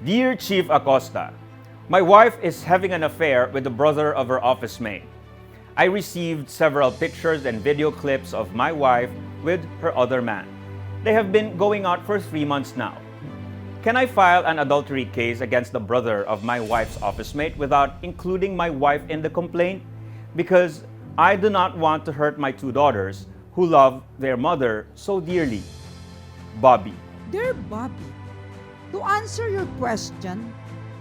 Dear Chief Acosta, my wife is having an affair with the brother of her office mate. I received several pictures and video clips of my wife with her other man. They have been going out for 3 months now. Can I file an adultery case against the brother of my wife's office mate without including my wife in the complaint? Because I do not want to hurt my 2 daughters who love their mother so dearly. Bobby. Dear Bobby, to answer your question,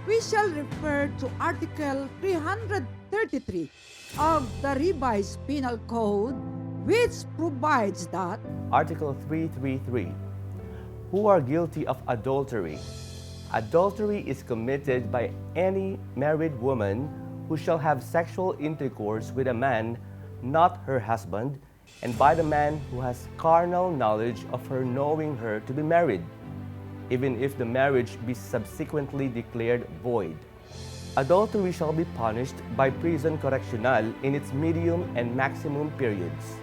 we shall refer to Article 333 of the Revised Penal Code, which provides that Article 333. Who are guilty of adultery? Adultery is committed by any married woman who shall have sexual intercourse with a man not her husband, and by the man who has carnal knowledge of her knowing her to be married, even if the marriage be subsequently declared void. Adultery shall be punished by prison correctional in its medium and maximum periods.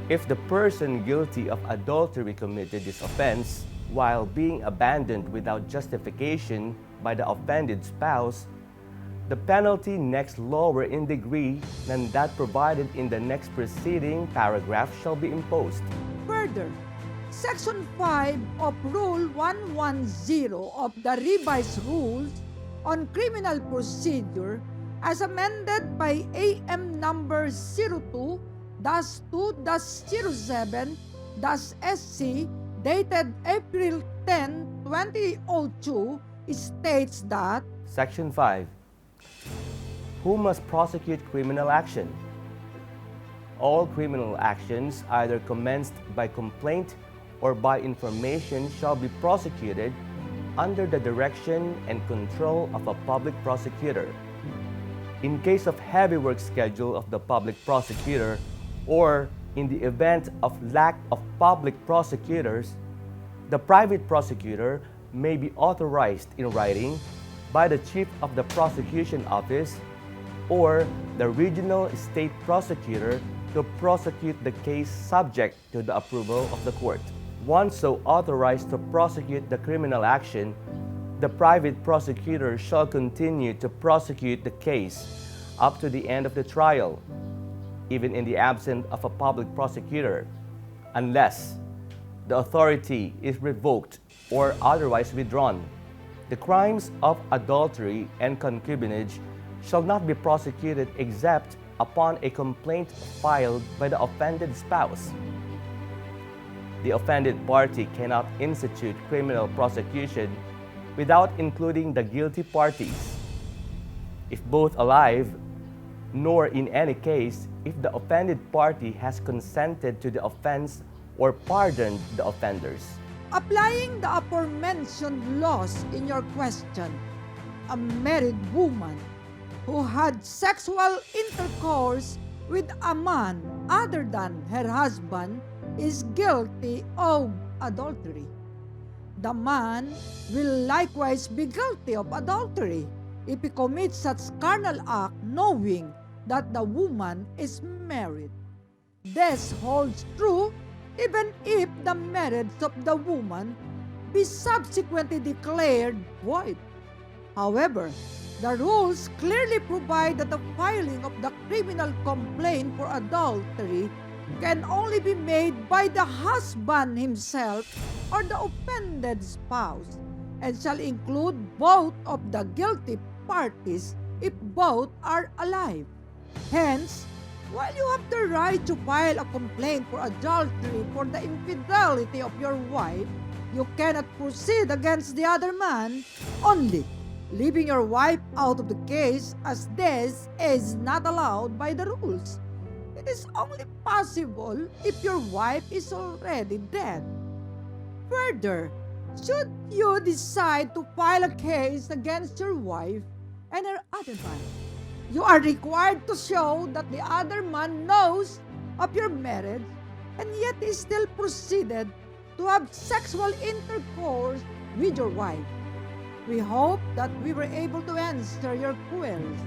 If the person guilty of adultery committed this offense while being abandoned without justification by the offended spouse, the penalty next lower in degree than that provided in the next preceding paragraph shall be imposed. further, Section 5 of Rule 110 of the Revised Rules on Criminal Procedure as amended by AM number 02-2-07-SC dated April 10, 2002 states that Section 5. Who must prosecute criminal action? All criminal actions, either commenced by complaint or by information, shall be prosecuted under the direction and control of a public prosecutor. In case of heavy work schedule of the public prosecutor, or in the event of lack of public prosecutors, the private prosecutor may be authorized in writing by the Chief of the Prosecution Office or the Regional State Prosecutor to prosecute the case subject to the approval of the court. Once so authorized to prosecute the criminal action, the private prosecutor shall continue to prosecute the case up to the end of the trial, even in the absence of a public prosecutor, unless the authority is revoked or otherwise withdrawn. The crimes of adultery and concubinage shall not be prosecuted except upon a complaint filed by the offended spouse. The offended party cannot institute criminal prosecution without including the guilty parties, if both alive, nor in any case if the offended party has consented to the offense or pardoned the offenders. applying the aforementioned laws in your question, a married woman who had sexual intercourse with a man other than her husband is guilty of adultery. The man will likewise be guilty of adultery if he commits such carnal act knowing that the woman is married. This holds true even if the marriage of the woman be subsequently declared void. However, the rules clearly provide that the filing of the criminal complaint for adultery can only be made by the husband himself or the offended spouse, and shall include both of the guilty parties if both are alive. Hence, while you have the right to file a complaint for adultery for the infidelity of your wife, you cannot proceed against the other man, only leaving your wife out of the case, as this is not allowed by the rules. It is only possible if your wife is already dead. Further, should you decide to file a case against your wife and her other man, you are required to show that the other man knows of your marriage and yet he still proceeded to have sexual intercourse with your wife. We hope that we were able to answer your queries.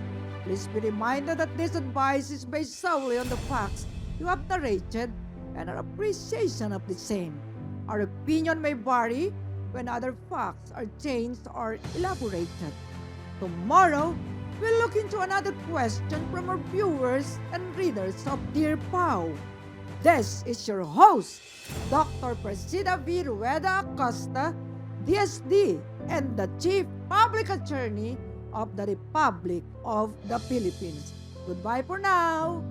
Please be reminded that this advice is based solely on the facts you have narrated and our appreciation of the same. Our opinion may vary, when other facts are changed or elaborated. Tomorrow, we'll look into another question from our viewers and readers of Dear PAO. This is your host, Dr. Presida V. Rueda Acosta, DSD, and the Chief Public Attorney of the Republic of the Philippines. Goodbye for now.